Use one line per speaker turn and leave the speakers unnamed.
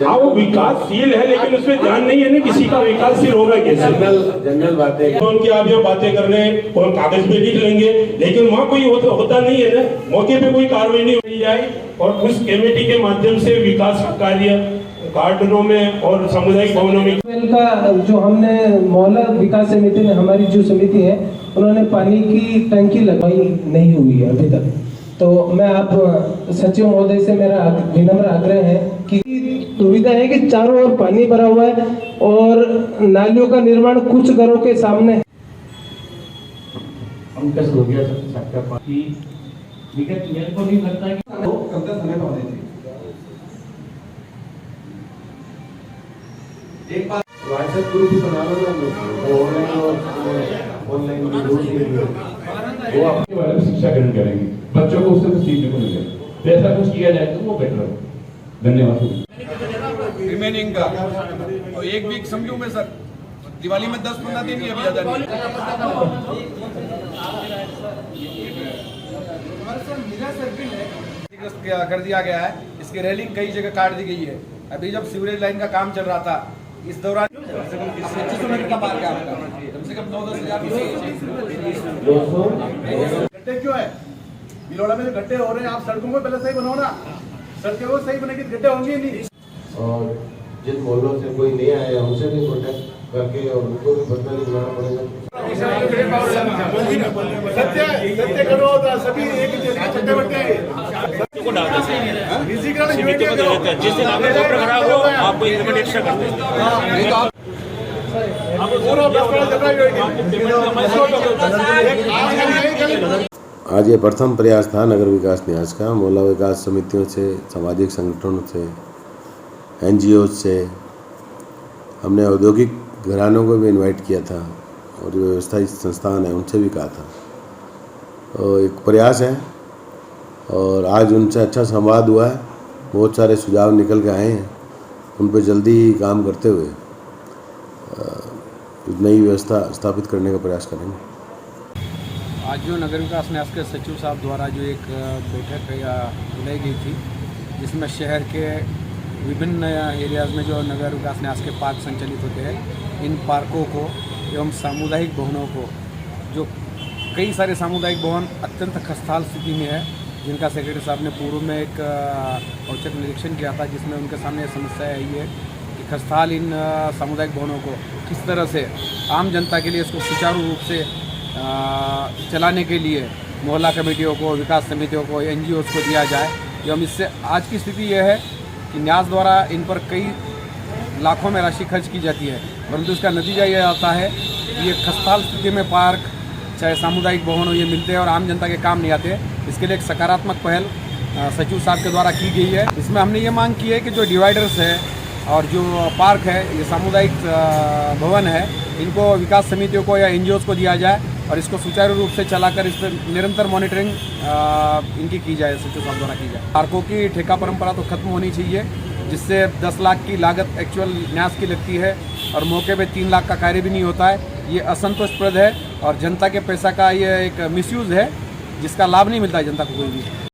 हाँ वो विकासशील है, लेकिन उसमें ध्यान नहीं है ना किसी का विकासशील होगा कैसे।
जनरल बातें
उनकी आप यहाँ बातें कर रहे हैं और कागज पे लिख लेंगे, लेकिन वहाँ कोई होता नहीं है ना, मौके पे कोई कार्रवाई नहीं हो जाए। और उस कमेटी के माध्यम से विकास का कार्य गार्डनों में और सामुदायिक भवनों में
का जो हमने मोहल्ला विकास समिति में हमारी जो समिति है उन्होंने पानी की टंकी लगवाई नहीं हुई है अभी तक। तो मैं आप सचिव महोदय से मेरा विनम्र आग्रह है कि दुविधा है कि चारों ओर पानी भरा हुआ है और नालियों का निर्माण कुछ घरों के सामने।
हम कैसे हो गया सबका पानी, लेकिन मेरे को नहीं लगता है कि
कब तक समय होने चाहिए। एक बात
व्हाट्सएप ग्रुप भी बना लो ना, ऑनलाइन
वो अपने बारे में शिक्षा ग्रहण करेंगे, बच्चों को उससे कुछ सीखने को मिलेगा। तो ऐसा कुछ किया जाए तो वो बेटर हो। धन्यवाद।
रिमेनिंग का तो एक वीक समझूं मैं सर, दिवाली में 10-15 दिन ही अभी ज्यादा नहीं। कर दिया गया है, इसकी रेलिंग कई जगह काट दी गई है। अभी जब सीवरेज लाइन का काम चल रहा था इस दौरान कम से कम 9-10 हजार गड्ढे क्यों है बिलोड़ा में? जो गड्ढे हो रहे हैं आप सड़कों को पहले सही बनाओ ना, सड़कें वो सही बनेगी, गड्ढे होंगे नहीं।
और जिन मोहल्लों से कोई नहीं आया उनसे भी कॉन्टेक्ट करके और उनको भी पता नहीं बनाना पड़ेगा।
सत्य करो सभी एक चट्टे बट्टे
को डाल देते हैं समिति को दे देते हैं, जिस दिन आपका पेपर खराब हो आपको इंक्रीमेंट एक्स्ट्रा कर देते हैं।
आज ये प्रथम प्रयास था नगर विकास न्यास का, मोहल्ला विकास समितियों से, सामाजिक संगठनों से, NGO से, हमने औद्योगिक घरानों को भी इनवाइट किया था और जो व्यवस्थाई संस्थान है उनसे भी कहा था। तो एक प्रयास है और आज उनसे अच्छा संवाद हुआ है, बहुत सारे सुझाव निकल के आए हैं, उन पर जल्दी काम करते हुए नई व्यवस्था स्थापित करने का प्रयास करेंगे।
आज जो नगर विकास न्यास के सचिव साहब द्वारा जो एक बैठक बुलाई गई थी, जिसमें शहर के विभिन्न एरियाज़ में जो नगर विकास न्यास के पार्क संचालित होते हैं, इन पार्कों को एवं सामुदायिक भवनों को, जो कई सारे सामुदायिक भवन अत्यंत खस्ताहाल स्थिति में है, जिनका सेक्रेटरी साहब ने पूर्व में एक औचक निरीक्षण किया था, जिसमें उनके सामने समस्या आई है कि खस्ताहाल इन सामुदायिक भवनों को किस तरह से आम जनता के लिए इसको सुचारू रूप से चलाने के लिए मोहल्ला कमेटियों को, विकास समितियों को, NGOs को दिया जाए। एवं इससे आज की स्थिति यह है कि न्यास द्वारा इन पर कई लाखों में राशि खर्च की जाती है, परंतु इसका नतीजा यह आता है कि ये खस्ताहाल स्थिति में पार्क चाहे सामुदायिक भवन हो ये मिलते हैं और आम जनता के काम नहीं आते। इसके लिए एक सकारात्मक पहल सचिव साहब के द्वारा की गई है। इसमें हमने ये मांग की है कि जो डिवाइडर्स है और जो पार्क है, ये सामुदायिक भवन है, इनको विकास समितियों को या NGOs को दिया जाए और इसको सुचारू रूप से चलाकर इस पर निरंतर मॉनिटरिंग इनकी की जाए, सचिव साहब द्वारा की जाए। पार्कों की ठेका परंपरा तो खत्म होनी चाहिए, जिससे 10 लाख की लागत एक्चुअल न्यास की लगती है और मौके पे 3 लाख का कार्य भी नहीं होता है। ये असंतोषप्रद है और जनता के पैसा का ये एक मिसयूज़ है, जिसका लाभ नहीं मिलता है जनता को कोई भी।